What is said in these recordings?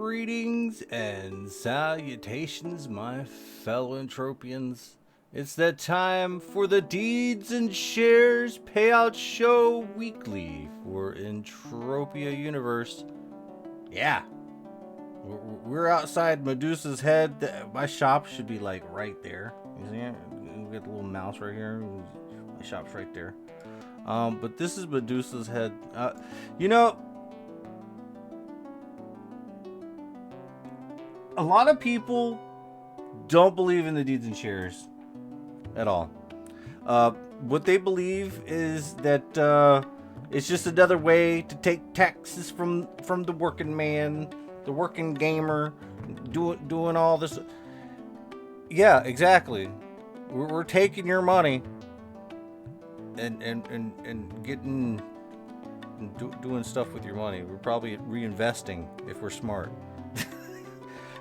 Greetings and salutations, my fellow Entropians. It's that time for the Deeds and Shares Payout Show Weekly for Entropia Universe. Yeah, we're outside Medusa's head. My shop should be like right there. You see it? We got the little mouse right here. My shop's right there. But this is Medusa's head. You know, a lot of people don't believe in the deeds and shares at all. What they believe is that it's just another way to take taxes from the working man, the working gamer, doing all this. Yeah, exactly. We're taking your money and getting doing stuff with your money. We're probably reinvesting if we're smart.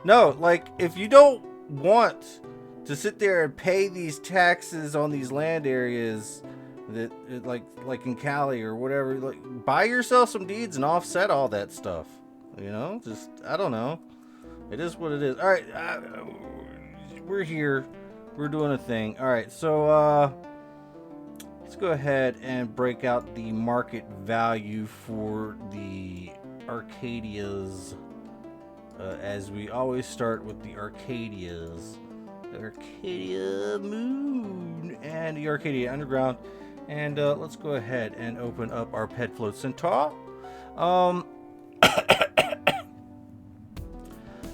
No, like, if you don't want to sit there and pay these taxes on these land areas that like in Cali or whatever, like, buy yourself some deeds and offset all that stuff. You know, just, I don't know. It is what it is. All right, we're here. We're doing a thing. All right, so let's go ahead and break out the market value for the Arcadias. As we always start with the Arcadias. The Arcadia Moon and the Arcadia Underground. And let's go ahead and open up our Petfloat Centaur.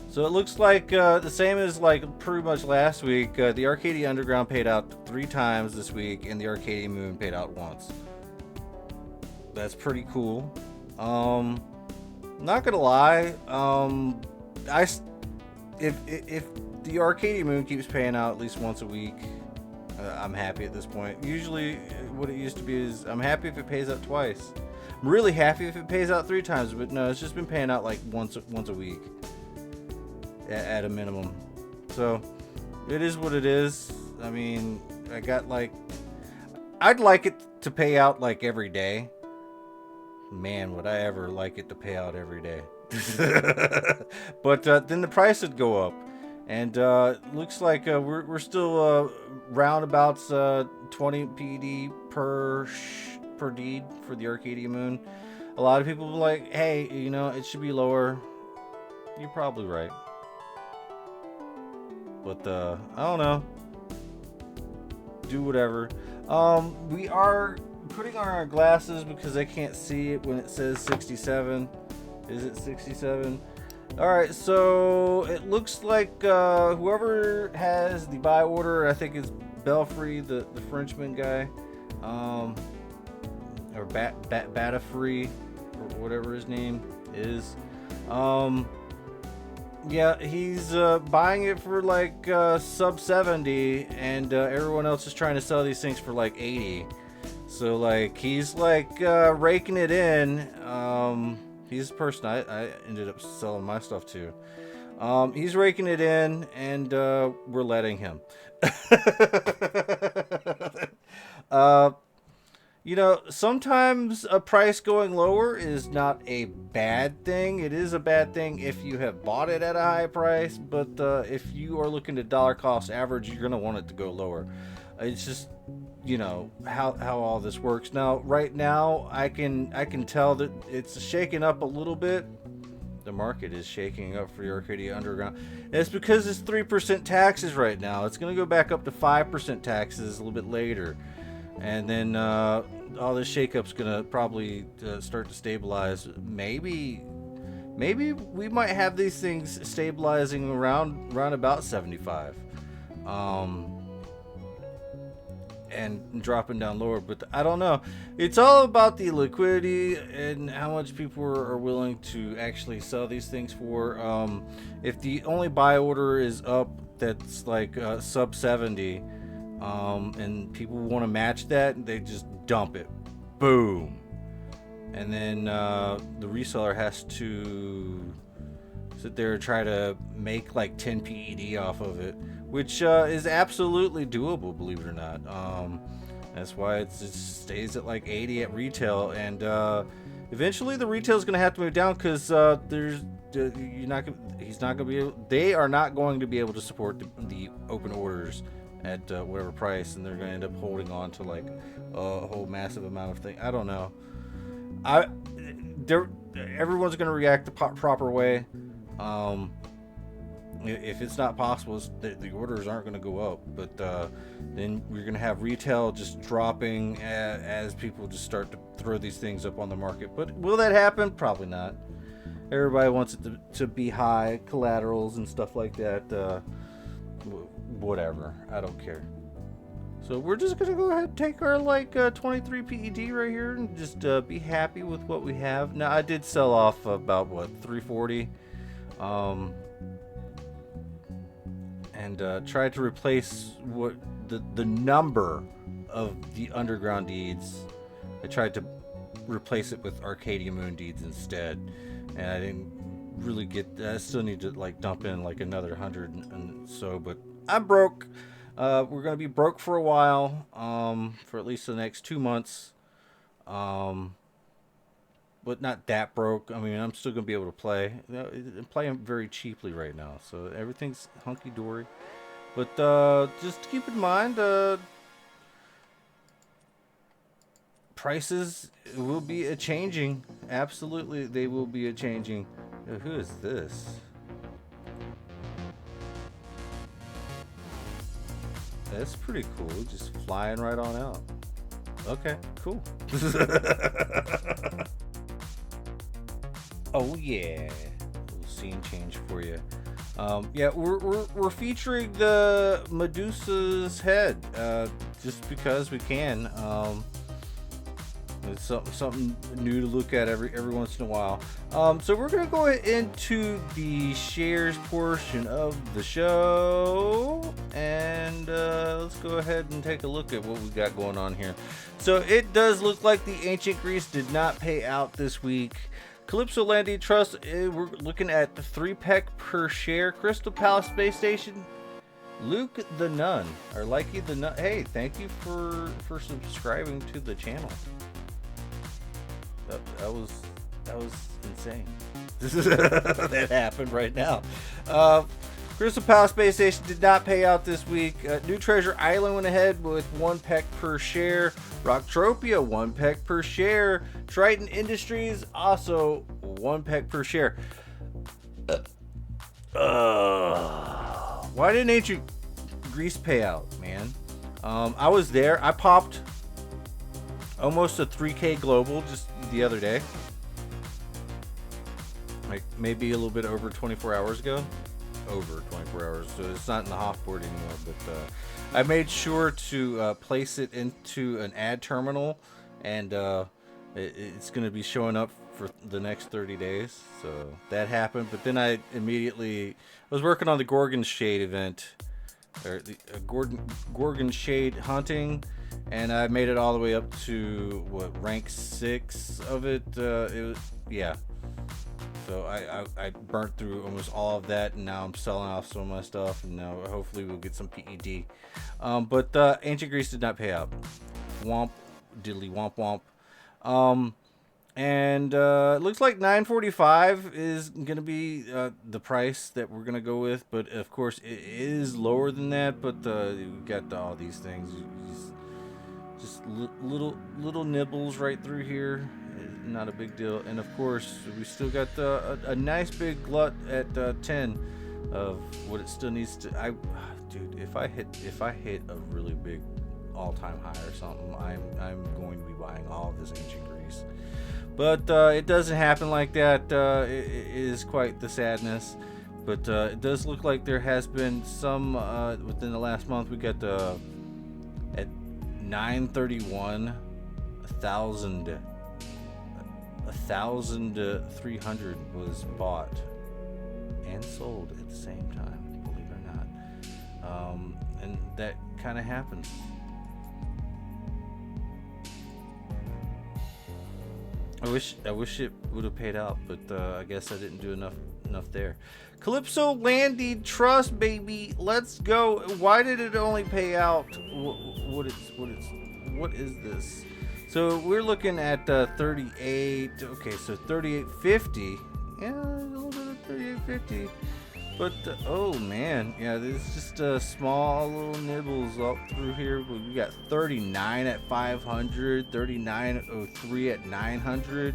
So it looks like the same as like pretty much last week. The Arcadia Underground paid out 3 times this week, and the Arcadia Moon paid out once. That's pretty cool. Not gonna lie, if the Arcadia Moon keeps paying out at least once a week, I'm happy at this point. Usually, what it used to be is I'm happy if it pays out twice. I'm really happy if it pays out 3 times, but no, it's just been paying out like once a week at a minimum. So it is what it is. I mean, I'd like it to pay out like every day. Man, would I ever like it to pay out every day. But then the price would go up, and looks like we're still roundabouts 20 PED per deed for the Arcadia Moon. A lot of people are like, hey, you know, it should be lower. You're probably right, but I don't know. Do whatever. We are putting on our glasses because I can't see it when it says 67. Is it 67? Alright, so it looks like whoever has the buy order, I think it's Belfry, the Frenchman guy, or Batafree, or whatever his name is. Yeah, he's buying it for like sub 70, and everyone else is trying to sell these things for like 80. So like he's like raking it in. He's the person I ended up selling my stuff to. He's raking it in, and we're letting him. You know, sometimes a price going lower is not a bad thing. It is a bad thing if you have bought it at a high price, but if you are looking to dollar cost average, you're gonna want it to go lower. It's just, you know, how all this works. Now, right now, I can tell that it's shaking up a little bit. The market is shaking up for the Arcadia Underground. And it's because it's 3% taxes right now. It's going to go back up to 5% taxes a little bit later. And then all this shakeup's going to probably start to stabilize. Maybe we might have these things stabilizing around about 75. And dropping down lower, but I don't know. It's all about the liquidity and how much people are willing to actually sell these things for. If the only buy order is up that's like sub 70, and people want to match that, they just dump it. Boom. And then the reseller has to sit there and try to make like 10 PED off of it, which is absolutely doable, believe it or not. That's why it stays at like 80 at retail, and eventually the retail is going to have to move down because he's not going to be able, they are not going to be able to support the open orders at whatever price, and they're going to end up holding on to like a whole massive amount of things. I don't know. Everyone's going to react the proper way. If it's not possible, the orders aren't going to go up, but then we're going to have retail just dropping as people just start to throw these things up on the market. But will that happen? Probably not. Everybody wants it to be high collaterals and stuff like that. Whatever, I don't care. So we're just going to go ahead and take our 23 PED right here and just be happy with what we have. Now, I did sell off about 340. And tried to replace what the number of the underground deeds. I tried to replace it with Arcadia Moon deeds instead, and I didn't really get. I still need to dump in another 100 and so, but I'm broke. We're gonna be broke for a while, for at least the next 2 months. But not that broke. I mean, I'm still gonna be able to play. I'm playing very cheaply right now, so everything's hunky dory. But just keep in mind, prices will be a changing. Absolutely, they will be a changing. Who is this? That's pretty cool. Just flying right on out. Okay, cool. Oh yeah, a little scene change for you. Yeah, we're featuring the Medusa's head, just because we can. It's something new to look at every once in a while. So we're gonna go into the shares portion of the show, and let's go ahead and take a look at what we got going on here. So it does look like the Ancient Greece did not pay out this week. Calypso Landing Trust, we're looking at the 3 peck per share. Crystal Palace Space Station, Luke the Nun, or Likey the Nun. Hey, thank you for subscribing to the channel. That was insane. That happened right now. Crystal Palace Space Station did not pay out this week. New Treasure Island went ahead with 1 peck per share. Rocktropia, 1 peck per share. Triton Industries, also 1 peck per share. Why didn't Ancient Greece pay out, man? I was there. I popped almost a 3K global just the other day. Maybe a little bit over 24 hours ago. Over 24 hours, so it's not in the Hoffboard anymore, but I made sure to place it into an ad terminal, and it's going to be showing up for the next 30 days, so that happened. But then I was working on the Gorgon Shade event, or the Gorgon Shade hunting, and I made it all the way up to rank 6 of it. Yeah. So I burnt through almost all of that, and now I'm selling off some of my stuff, and now hopefully we'll get some PED. But Ancient Greece did not pay out. Womp, diddly womp womp. And it looks like 945 is going to be the price that we're going to go with, but of course it is lower than that. But we got all these things, just little nibbles right through here. Not a big deal. And of course we still got a nice big glut at 10 of what it still needs to. Dude, if I hit a really big all-time high or something, I'm going to be buying all of this Ancient Greece. But it doesn't happen like that. It is quite the sadness. But it does look like there has been some within the last month. We got at 931, 1,300 was bought and sold at the same time, believe it or not. And that kind of happens. I wish it would have paid out, but I guess I didn't do enough there. Calypso Landing Trust, baby, let's go. Why did it only pay out? What is this? So we're looking at 38. Okay, so 38.50. Yeah, a little bit of 38.50. But oh man, yeah, there's just small little nibbles up through here. But we got 39 at 500, 39.03 at 900.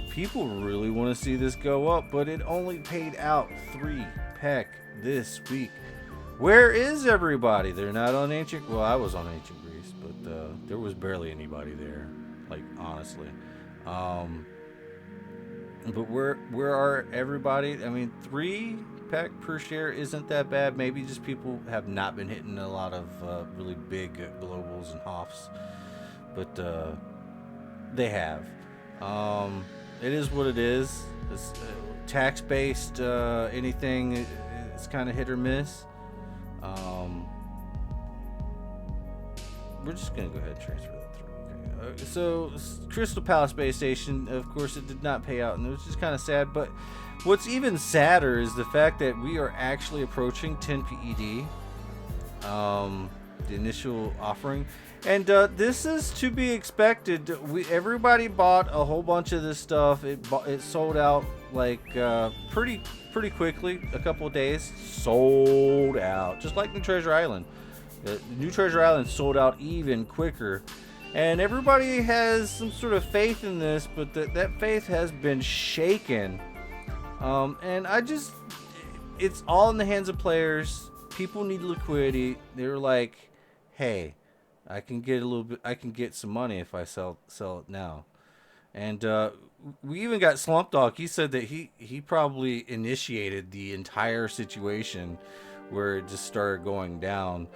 People really want to see this go up, but it only paid out 3 peck this week. Where is everybody? They're not on ancient. Well, I was on ancient Greece, but there was barely anybody there. Like honestly. But where are everybody? I mean, 3 peck per share isn't that bad. Maybe just people have not been hitting a lot of really big globals and hoffs, but they have. It is what it is. It's tax-based. Anything it's kind of hit or miss. We're just gonna go ahead and transfer that through. Okay. So Crystal Palace Space Station, of course, it did not pay out, and it was just kind of sad. But what's even sadder is the fact that we are actually approaching 10 PED, the initial offering, and this is to be expected. Everybody bought a whole bunch of this stuff. It sold out like pretty quickly. A couple of days, sold out, just like New Treasure Island. New Treasure Island sold out even quicker. And everybody has some sort of faith in this, but that faith has been shaken. And it's all in the hands of players. People need liquidity. They're like, hey, I can get some money if I sell it now. And we even got Slump Dog. He said that he probably initiated the entire situation where it just started going down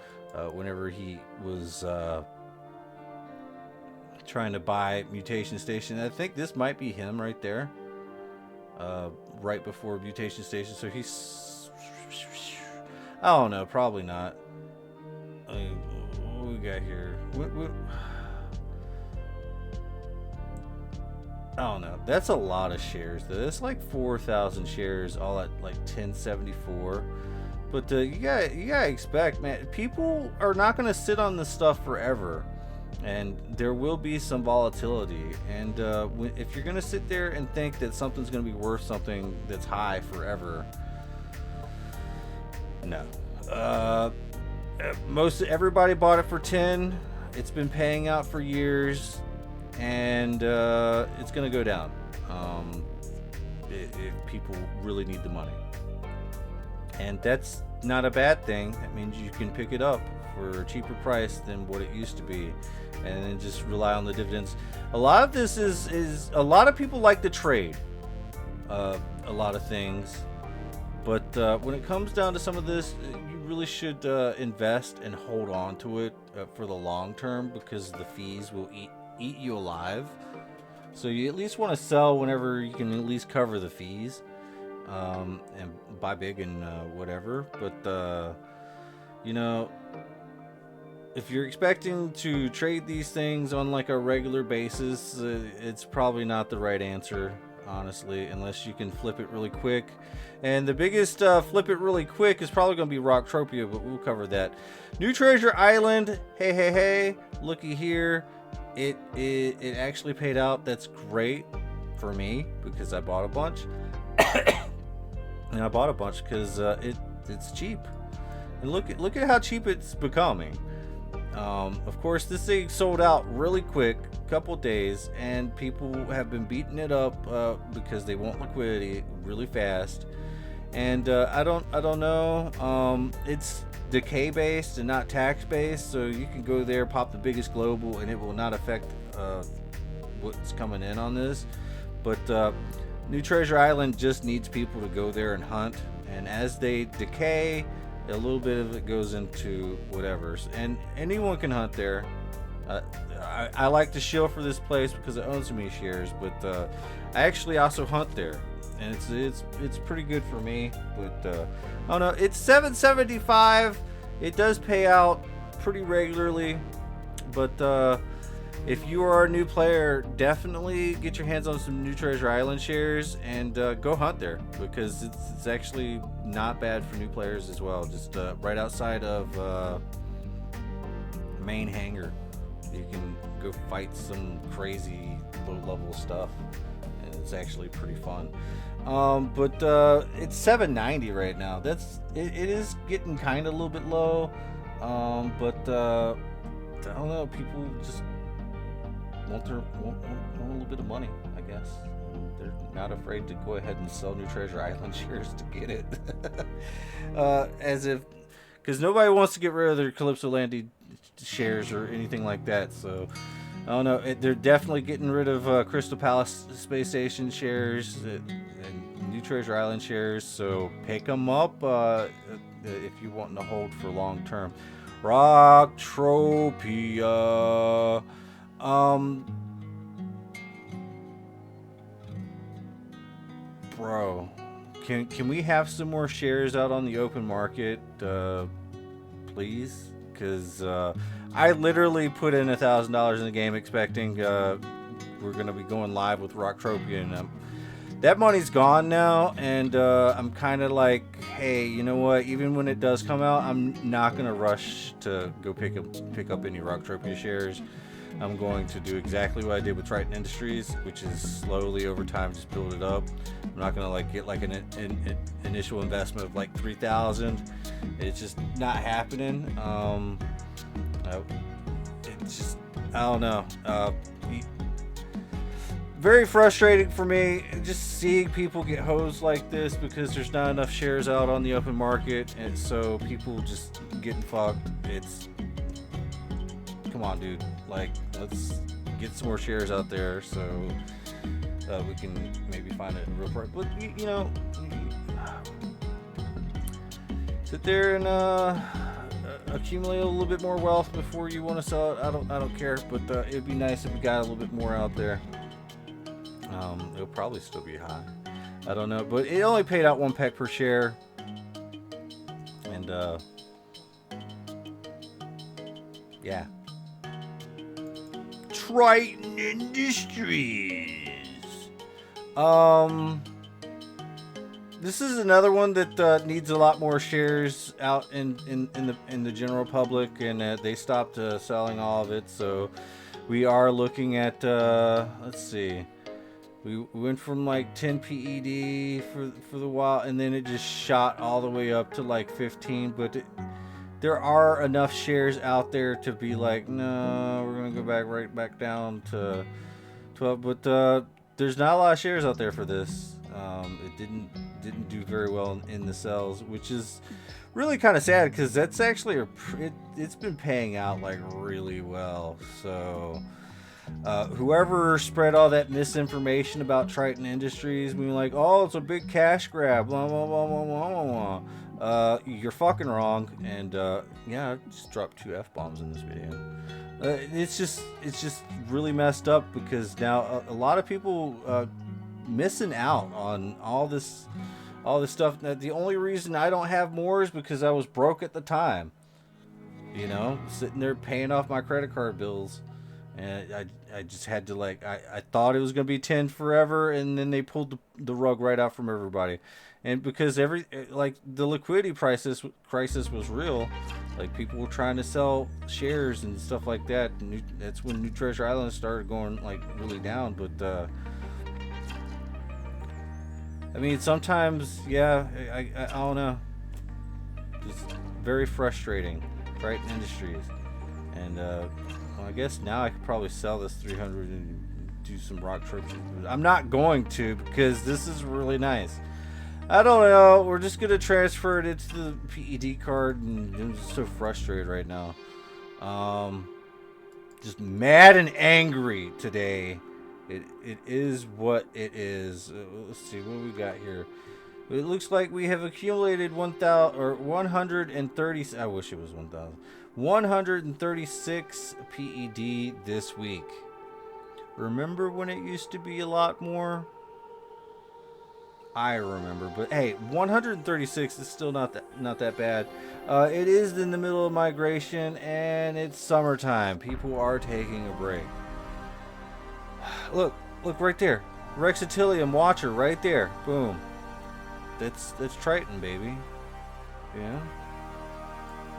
whenever he was trying to buy Mutation Station. I think this might be him right there, right before Mutation Station. So he's, I don't know, probably not. I mean, what we got here? I don't know. That's a lot of shares. That's like 4,000 shares, all at like 1074. But you gotta expect, man. People are not gonna sit on this stuff forever, and there will be some volatility. And if you're gonna sit there and think that something's gonna be worth something that's high forever, no. Most everybody bought it for 10. It's been paying out for years, and it's gonna go down if people really need the money. And that's not a bad thing. That means you can pick it up for a cheaper price than what it used to be, and then just rely on the dividends. A lot of this is a lot of people like to trade a lot of things, but when it comes down to some of this, you really should invest and hold on to it for the long term, because the fees will eat you alive. So you at least want to sell whenever you can at least cover the fees. And buy big and whatever, but if you're expecting to trade these things on like a regular basis, it's probably not the right answer, honestly, unless you can flip it really quick. And the biggest flip it really quick is probably going to be Entropia, but we'll cover that. New Treasure Island, hey, looky here, it actually paid out. That's great for me because I bought a bunch. And I bought a bunch because it's cheap, and look at how cheap it's becoming. Of course, this thing sold out really quick, couple days, and people have been beating it up because they want liquidity really fast. And I don't know. It's decay based and not tax based, so you can go there, pop the biggest global, and it will not affect what's coming in on this. But New Treasure Island just needs people to go there and hunt, and as they decay, a little bit of it goes into whatever, and anyone can hunt there. I like to shill for this place because I own so many shares, but I actually also hunt there, and it's pretty good for me. But I don't know, it's 775. It does pay out pretty regularly, but if you are a new player, definitely get your hands on some New Treasure Island shares and go hunt there, because it's actually not bad for new players as well. Just right outside of main hangar, you can go fight some crazy low-level stuff, and it's actually pretty fun. But it's $7.90 right now. It is getting kind of a little bit low, but I don't know. People just want a little bit of money, I guess. They're not afraid to go ahead and sell New Treasure Island shares to get it. As if, because nobody wants to get rid of their Calypso Landy shares or anything like that. So I don't know. They're definitely getting rid of Crystal Palace Space Station shares and New Treasure Island shares. So pick them up if you want to hold for long term. Rocktropia. Bro, can we have some more shares out on the open market, please? Because I literally put in $1,000 in the game expecting we're gonna be going live with Rocktropia, and that money's gone now. And I'm kind of like, hey, you know what? Even when it does come out, I'm not gonna rush to go pick up any Rocktropia shares. I'm going to do exactly what I did with Triton Industries, which is slowly over time just build it up. I'm not gonna like get like an initial investment of like 3,000. It's just not happening. It's just, I don't know. Very frustrating for me just seeing people get hosed like this because there's not enough shares out on the open market, and so people just getting fucked. It's, come on, dude. Like, let's get some more shares out there so we can maybe find it real price. But you know, sit there and accumulate a little bit more wealth before you want to sell it. I don't care, but it'd be nice if we got a little bit more out there. It'll probably still be high. I don't know, but it only paid out 1 peck per share, and yeah. Triton Industries. This is another one that needs a lot more shares out in the general public, and they stopped selling all of it. So we are looking at let's see. We went from like 10 PED for the while, and then it just shot all the way up to like 15. But there are enough shares out there to be like, no, we're gonna go right back down to 12. But there's not a lot of shares out there for this. It didn't do very well in the sales, which is really kind of sad because that's actually it's been paying out like really well. So whoever spread all that misinformation about Triton Industries, being like, oh, it's a big cash grab, blah blah blah blah blah blah. You're fucking wrong, and yeah, I just dropped 2 F-bombs in this video. It's just really messed up because now a lot of people missing out on all this stuff. Now, the only reason I don't have more is because I was broke at the time. You know, sitting there paying off my credit card bills, and I just had to like I thought it was gonna be 10 forever, and then they pulled the rug right out from everybody. And because the liquidity crisis was real, like people were trying to sell shares and stuff like that. And that's when New Treasure Island started going like really down. But I mean, sometimes, yeah, I don't know, just very frustrating. Triton Industries, and well, I guess now I could probably sell this 300 and do some Rocktropia. I'm not going to because this is really nice. I don't know. We're just gonna transfer it into the PED card, and I'm just so frustrated right now. Just mad and angry today. It is what it is. Let's see what we got here. It looks like we have accumulated 130. I wish it was 1,000. 136 PED this week. Remember when it used to be a lot more? I remember, but hey, 136 is still not that bad. It is in the middle of migration, and it's summertime. People are taking a break. Look right there, Rexitilium Watcher right there. Boom. That's Triton, baby. Yeah.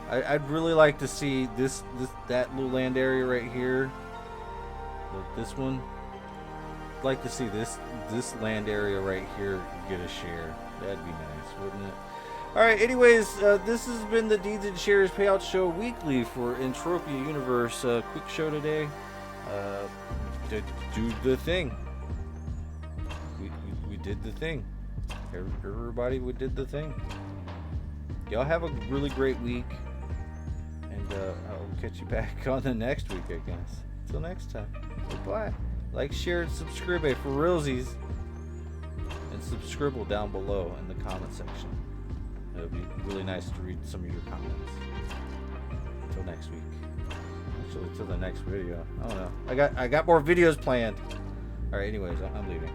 I'd really like to see that little land area right here This one, I'd like to see this land area right here get a share. That'd be nice, wouldn't it? All right. Anyways, this has been the Deeds and Shares Payout Show weekly for Entropia Universe. Quick show today. To do the thing. We did the thing. Everybody, we did the thing. Y'all have a really great week, and I'll catch you back on the next week, I guess. Until next time. Goodbye. Like, share, and subscribe for realsies, and subscribe down below in the comment section. It would be really nice to read some of your comments. Until next week. Actually, until the next video. I don't know. I got more videos planned. All right. Anyways, I'm leaving.